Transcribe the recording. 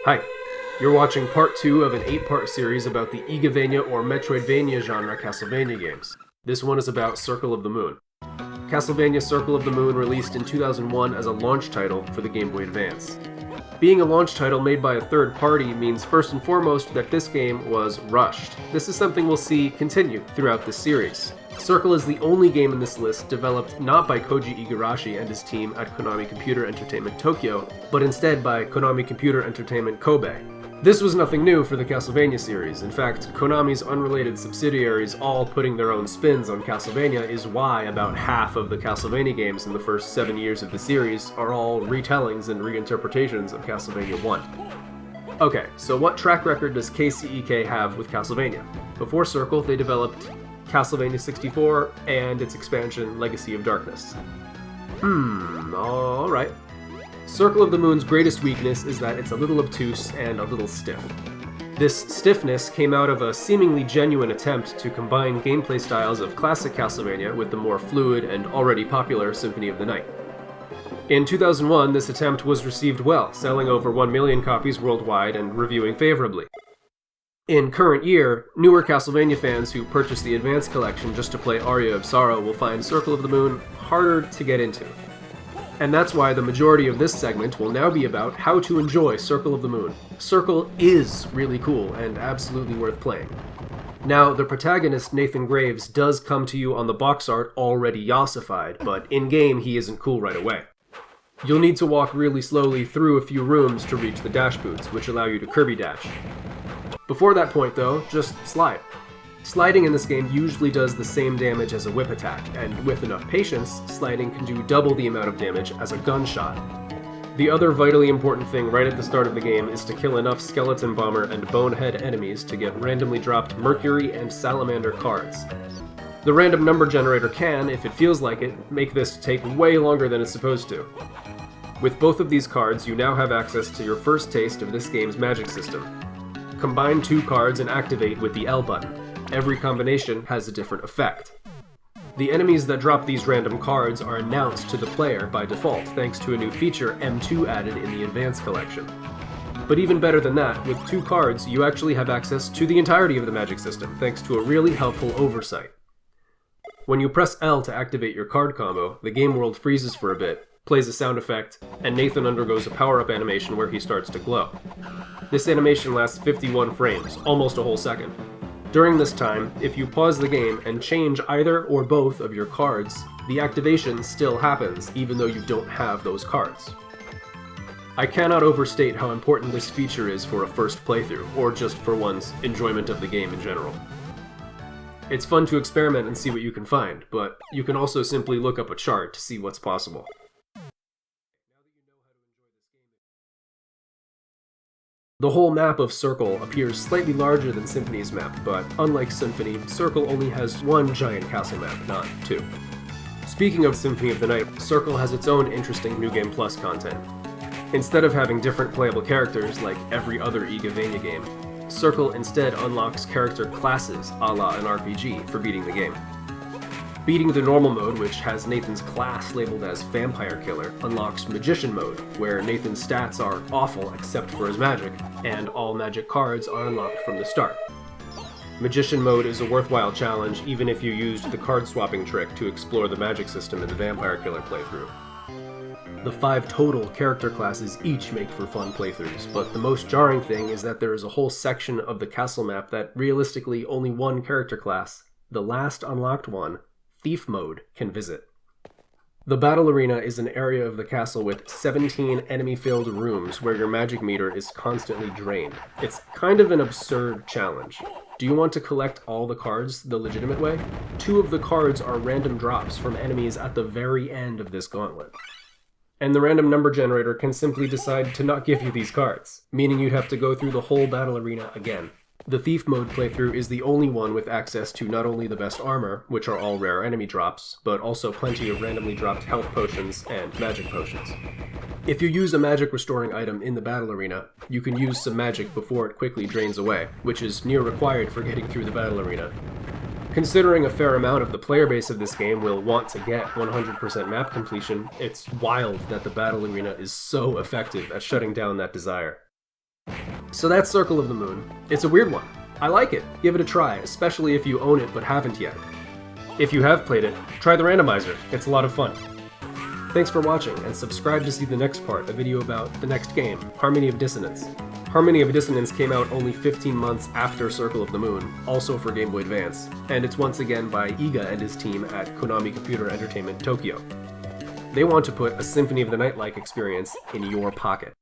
Hi, you're watching part 2 of an 8-part series about the Igavania or Metroidvania genre Castlevania games. This one is about Circle of the Moon. Castlevania Circle of the Moon released in 2001 as a launch title for the Game Boy Advance. Being a launch title made by a third party means first and foremost that this game was rushed. This is something we'll see continue throughout this series. Circle is the only game in this list developed not by Koji Igarashi and his team at Konami Computer Entertainment Tokyo, but instead by Konami Computer Entertainment Kobe. This was nothing new for the Castlevania series. In fact, Konami's unrelated subsidiaries all putting their own spins on Castlevania is why about half of the Castlevania games in the first 7 years of the series are all retellings and reinterpretations of Castlevania 1. Okay, so what track record does KCEK have with Castlevania? Before Circle, they developed Castlevania 64 and its expansion Legacy of Darkness. Alright. Circle of the Moon's greatest weakness is that it's a little obtuse and a little stiff. This stiffness came out of a seemingly genuine attempt to combine gameplay styles of classic Castlevania with the more fluid and already popular Symphony of the Night. In 2001, this attempt was received well, selling over 1 million copies worldwide and reviewing favorably. In current year, newer Castlevania fans who purchase the Advance Collection just to play Aria of Sorrow will find Circle of the Moon harder to get into. And that's why the majority of this segment will now be about how to enjoy Circle of the Moon. Circle is really cool and absolutely worth playing. Now, the protagonist, Nathan Graves, does come to you on the box art already yossified, but in-game he isn't cool right away. You'll need to walk really slowly through a few rooms to reach the dash boots, which allow you to Kirby dash. Before that point though, just slide. Sliding in this game usually does the same damage as a whip attack, and with enough patience, sliding can do double the amount of damage as a gunshot. The other vitally important thing right at the start of the game is to kill enough Skeleton Bomber and Bonehead enemies to get randomly dropped Mercury and Salamander cards. The random number generator can, if it feels like it, make this take way longer than it's supposed to. With both of these cards, you now have access to your first taste of this game's magic system. Combine 2 cards and activate with the L button. Every combination has a different effect. The enemies that drop these random cards are announced to the player by default thanks to a new feature M2 added in the Advance Collection. But even better than that, with 2 cards you actually have access to the entirety of the magic system thanks to a really helpful oversight. When you press L to activate your card combo, the game world freezes for a bit, plays a sound effect, and Nathan undergoes a power-up animation where he starts to glow. This animation lasts 51 frames, almost a whole second. During this time, if you pause the game and change either or both of your cards, the activation still happens even though you don't have those cards. I cannot overstate how important this feature is for a first playthrough, or just for one's enjoyment of the game in general. It's fun to experiment and see what you can find, but you can also simply look up a chart to see what's possible. The whole map of Circle appears slightly larger than Symphony's map, but unlike Symphony, Circle only has one giant castle map, not 2. Speaking of Symphony of the Night, Circle has its own interesting New Game Plus content. Instead of having different playable characters like every other Igavania game, Circle instead unlocks character classes a la an RPG for beating the game. Beating the normal mode, which has Nathan's class labeled as Vampire Killer, unlocks Magician mode, where Nathan's stats are awful except for his magic, and all magic cards are unlocked from the start. Magician mode is a worthwhile challenge even if you used the card swapping trick to explore the magic system in the Vampire Killer playthrough. The 5 total character classes each make for fun playthroughs, but the most jarring thing is that there is a whole section of the castle map that realistically only one character class, the last unlocked one, Thief Mode, can visit. The Battle Arena is an area of the castle with 17 enemy-filled rooms where your magic meter is constantly drained. It's kind of an absurd challenge. Do you want to collect all the cards the legitimate way? 2 of the cards are random drops from enemies at the very end of this gauntlet. And the random number generator can simply decide to not give you these cards, meaning you'd have to go through the whole Battle Arena again. The Thief Mode playthrough is the only one with access to not only the best armor, which are all rare enemy drops, but also plenty of randomly dropped health potions and magic potions. If you use a magic restoring item in the battle arena, you can use some magic before it quickly drains away, which is near required for getting through the battle arena. Considering a fair amount of the player base of this game will want to get 100% map completion, it's wild that the battle arena is so effective at shutting down that desire. So that's Circle of the Moon. It's a weird one. I like it. Give it a try, especially if you own it but haven't yet. If you have played it, try the randomizer. It's a lot of fun. Thanks for watching, and subscribe to see the next part, a video about the next game, Harmony of Dissonance. Harmony of Dissonance came out only 15 months after Circle of the Moon, also for Game Boy Advance, and it's once again by Iga and his team at Konami Computer Entertainment Tokyo. They want to put a Symphony of the Night-like experience in your pocket.